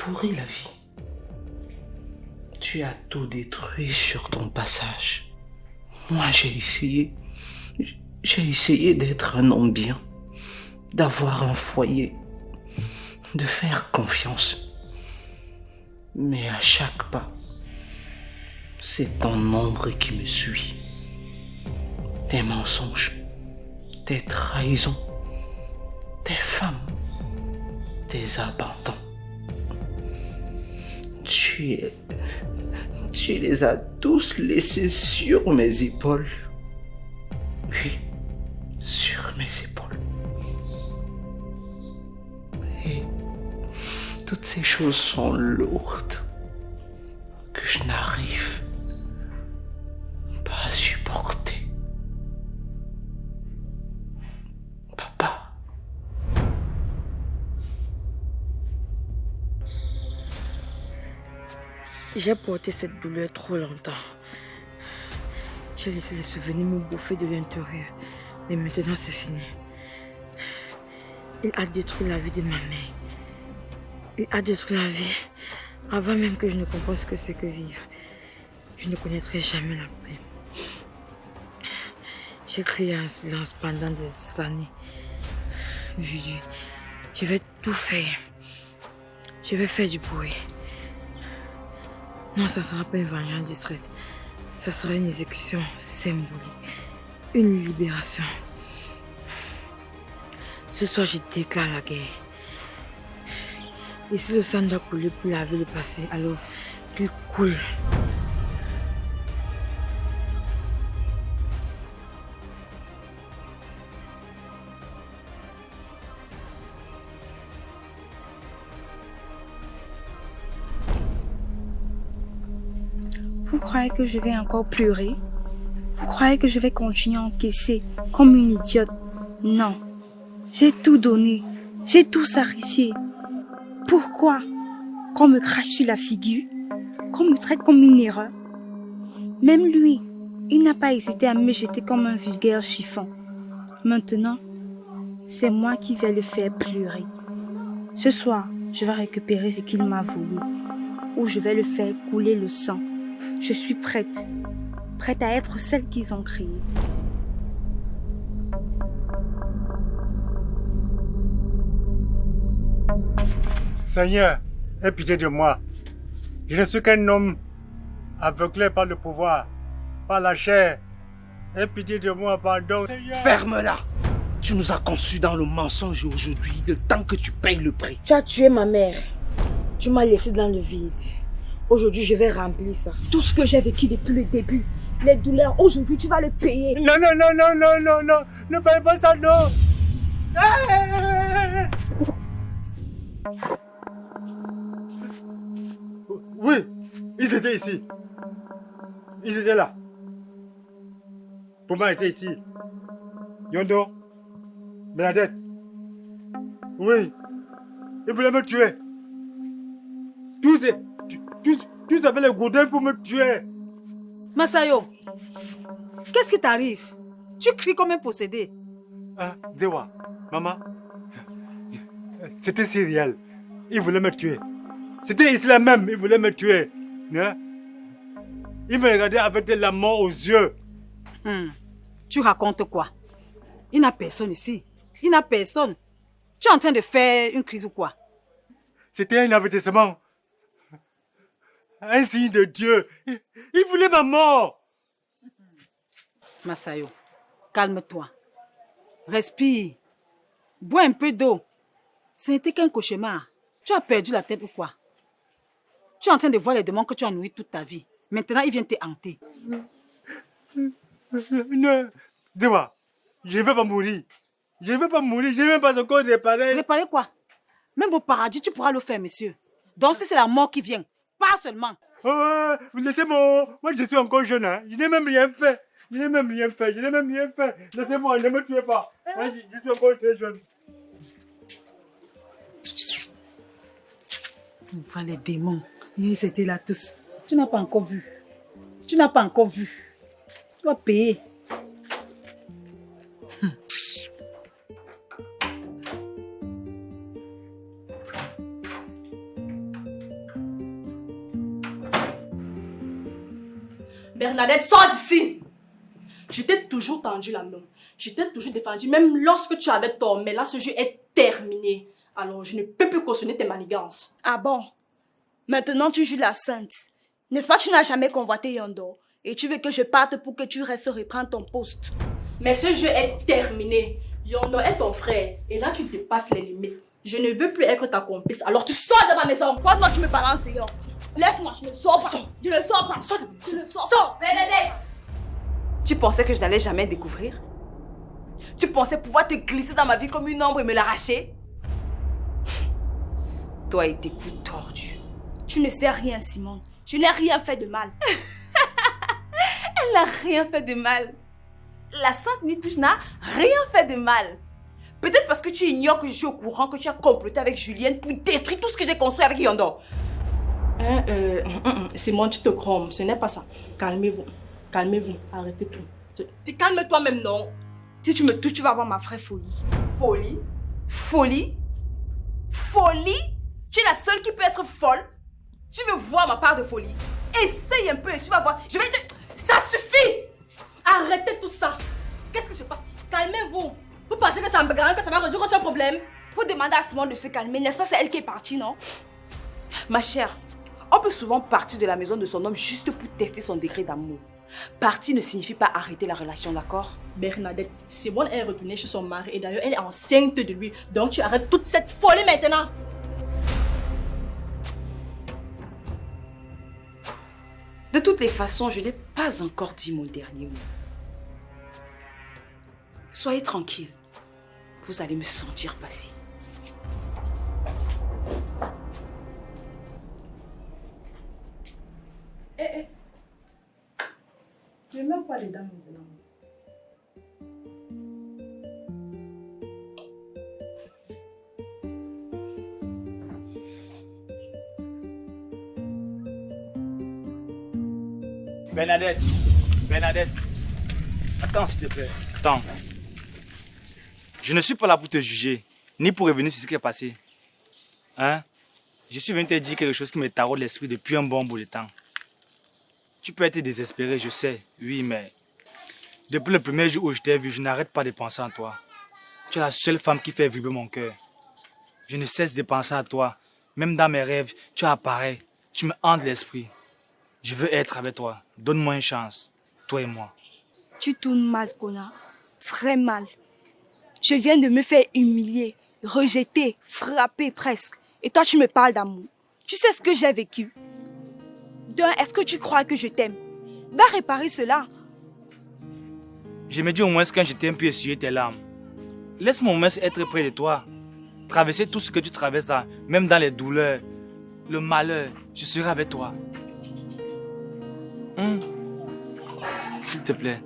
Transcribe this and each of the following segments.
pourri la vie. Tu as tout détruit sur ton passage. Moi, j'ai essayé d'être un homme bien, d'avoir un foyer, de faire confiance. Mais à chaque pas, c'est ton ombre qui me suit. Tes mensonges, tes trahisons, tes femmes, tes abandons. Tu les as tous laissés sur mes épaules. Oui, sur mes épaules. Et toutes ces choses sont lourdes que je n'arrive pas à supporter. Papa. J'ai porté cette douleur trop longtemps. J'ai laissé les souvenirs me bouffer de l'intérieur. Mais maintenant c'est fini. Il a détruit la vie de ma mère. Il a détruit la vie avant même que je ne comprenne ce que c'est que vivre. Je ne connaîtrai jamais la paix. J'ai crié en silence pendant des années. Je vais tout faire. Je vais faire du bruit. Non, ça ne sera pas une vengeance distraite. Ça sera une exécution symbolique. Une libération. Ce soir, je déclare la guerre. Et si le sang doit couler pour laver le passé, alors qu'il coule. Vous croyez que je vais encore pleurer? Vous croyez que je vais continuer à encaisser comme une idiote? Non. J'ai tout donné. J'ai tout sacrifié. Pourquoi qu'on me crache sur la figure? Qu'on me traite comme une erreur? Même lui, il n'a pas hésité à me jeter comme un vulgaire chiffon. Maintenant, c'est moi qui vais le faire pleurer. Ce soir, je vais récupérer ce qu'il m'a volé. Ou je vais le faire couler le sang. Je suis prête. Prête à être celle qu'ils ont créée. Seigneur, aie pitié de moi. Je ne suis qu'un homme aveuglé par le pouvoir, par la chair. Aie pitié de moi, pardon, Seigneur. Ferme-la. Tu nous as conçus dans le mensonge aujourd'hui, le temps que tu payes le prix. Tu as tué ma mère. Tu m'as laissé dans le vide. Aujourd'hui, je vais remplir ça. Tout ce que j'ai vécu depuis le début, les douleurs, aujourd'hui, tu vas le payer. Non, non, non, non, non, non, non. Ne paye pas ça, non. Ah! Oui, ils étaient ici. Ils étaient là. Pouma était ici. Yondo, Bernadette. Oui, ils voulaient me tuer. Tous avaient les gourdins pour me tuer. Masayo, qu'est-ce qui t'arrive? Tu cries comme un possédé. Ah, Zewa, maman, c'était si réel. Ils voulaient me tuer. C'était ici là même, ils voulaient me tuer. Hein? Ils me regardaient avec de la mort aux yeux. Tu racontes quoi? Il n'y a personne ici. Il n'y a personne. Tu es en train de faire une crise ou quoi? C'était un avertissement. Un signe de Dieu. Il voulait ma mort. Masayo, calme-toi. Respire. Bois un peu d'eau. Ce n'était qu'un cauchemar. Tu as perdu la tête ou quoi? Tu es en train de voir les démons que tu as nourris toute ta vie. Maintenant, ils viennent te hanter. Non. Dis-moi, je ne vais pas mourir. Je ne vais pas mourir. Je ne vais pas encore réparer. Réparer quoi? Même au paradis, tu pourras le faire, monsieur. Donc, si c'est la mort qui vient, pas seulement. Oh, laissez-moi. Moi, je suis encore jeune. Hein. Je n'ai même rien fait. Je n'ai même rien fait. Laissez-moi, ne me tuez pas. Hein, je suis encore très jeune. On voit les démons. Ils étaient là tous. Tu n'as pas encore vu. Tu n'as pas encore vu. Tu vas payer. Bernadette, sors d'ici! Je t'ai toujours tendu la main. Je t'ai toujours défendu, même lorsque tu avais tort. Mais là, ce jeu est terminé. Alors, je ne peux plus cautionner tes manigances. Ah bon? Maintenant, tu joues la sainte. N'est-ce pas, tu n'as jamais convoité Yondo? Et tu veux que je parte pour que tu restes reprendre ton poste? Mais ce jeu est terminé. Yondo est ton frère. Et là, tu dépasses les limites. Je ne veux plus être ta complice. Alors, tu sors de ma maison. Pourquoi toi, tu me balances dehors? Laisse-moi, je ne sors pas. Je ne sors pas. Sors de ma maison. Je ne sors Sors, pas. Bernadette! Tu pensais que je n'allais jamais découvrir? Tu pensais pouvoir te glisser dans ma vie comme une ombre et me l'arracher? Toi et tes coups tordus. Tu ne sais rien, Simone. Je n'ai rien fait de mal. Elle n'a rien fait de mal. La sainte Nitouche n'a rien fait de mal. Peut-être parce que tu ignores que je suis au courant que tu as comploté avec Julienne pour détruire tout ce que j'ai construit avec Yondo. Simone, tu te cromes. Ce n'est pas ça. Calmez-vous. Calmez-vous. Arrêtez tout. Calme-toi même, non? Si tu me touches, tu vas avoir ma vraie folie. Folie? Folie? Folie? Tu es la seule qui peut être folle? Tu veux voir ma part de folie? Essaye un peu et tu vas voir. Je vais te... Ça suffit! Arrêtez tout ça. Qu'est-ce qui se passe? Calmez-vous. Vous pensez que ça me garantit que ça va résoudre ce problème? Faut demander à Simone de se calmer. N'est-ce pas, c'est elle qui est partie, non? Ma chère, on peut souvent partir de la maison de son homme juste pour tester son degré d'amour. Partir ne signifie pas arrêter la relation, d'accord? Bernadette, Simone est retournée chez son mari et d'ailleurs elle est enceinte de lui. Donc tu arrêtes toute cette folie maintenant. De toutes les façons, je n'ai pas encore dit mon dernier mot. Soyez tranquille. Vous allez me sentir passer. Je n'ai même pas les dents maintenant. Bernadette, Bernadette, attends s'il te plaît, attends. Je ne suis pas là pour te juger, ni pour revenir sur ce qui est passé. Hein? Je suis venu te dire quelque chose qui me taraude l'esprit depuis un bon bout de temps. Tu peux être désespéré, je sais, oui, mais depuis le premier jour où je t'ai vu, je n'arrête pas de penser à toi. Tu es la seule femme qui fait vibrer mon cœur. Je ne cesse de penser à toi. Même dans mes rêves, tu apparais, tu me hantes l'esprit. Je veux être avec toi. Donne-moi une chance, toi et moi. Tu tournes mal, Kona. Très mal. Je viens de me faire humilier, rejeter, frapper presque. Et toi, tu me parles d'amour. Tu sais ce que j'ai vécu? Est-ce que tu crois que je t'aime? Va réparer cela. Je me dis au moins quand je t'aime, puis essuyer tes larmes. Laisse-moi au moins être près de toi. Traverser tout ce que tu traverses, là, même dans les douleurs, le malheur, je serai avec toi. S'il te plaît.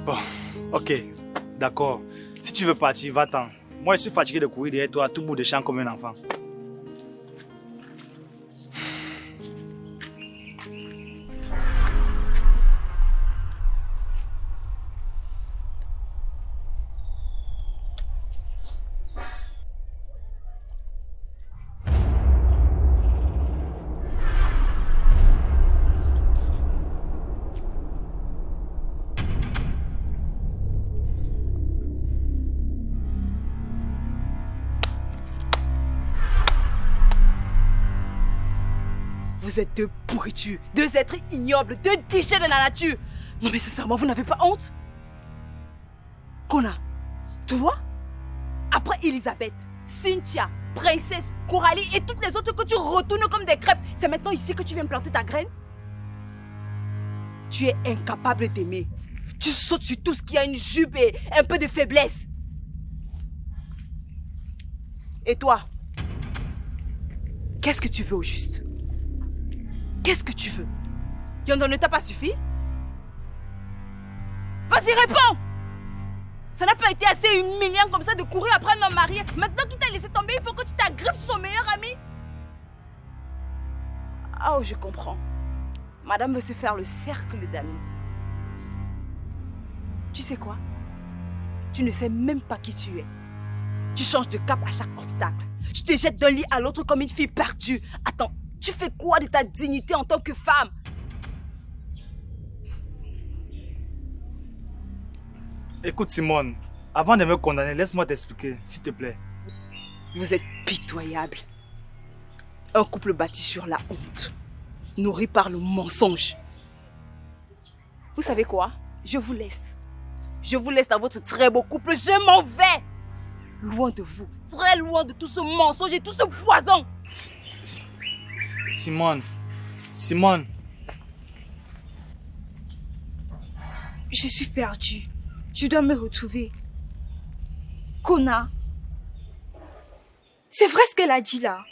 Bon, ok, d'accord. Si tu veux partir, va-t'en. Moi, je suis fatigué de courir derrière toi à tout bout de champ comme un enfant. Vous êtes deux pourritures, deux êtres ignobles, deux déchets de la nature. Non mais sincèrement, vous n'avez pas honte? Kona, toi, après Elisabeth, Cynthia, Princesse, Coralie et toutes les autres que tu retournes comme des crêpes, c'est maintenant ici que tu viens planter ta graine? Tu es incapable d'aimer. Tu sautes sur tout ce qui a une jupe et un peu de faiblesse. Et toi, qu'est-ce que tu veux au juste? Qu'est-ce que tu veux? Yondo ne t'a pas suffi? Vas-y, réponds! Ça n'a pas été assez humiliant comme ça de courir après un homme marié. Maintenant qu'il t'a laissé tomber, il faut que tu t'agrippes son meilleur ami. Oh, je comprends. Madame veut se faire le cercle d'amis. Tu sais quoi? Tu ne sais même pas qui tu es. Tu changes de cap à chaque obstacle. Tu te jettes d'un lit à l'autre comme une fille perdue. Attends, tu fais quoi de ta dignité en tant que femme? Écoute Simone, avant de me condamner, laisse-moi t'expliquer, s'il te plaît. Vous êtes pitoyable. Un couple bâti sur la honte, nourri par le mensonge. Vous savez quoi? Je vous laisse. Je vous laisse dans votre très beau couple. Je m'en vais. Loin de vous, très loin de tout ce mensonge et tout ce poison. Simone, Simone. Je suis perdue. Je dois me retrouver. Kona. C'est vrai ce qu'elle a dit là.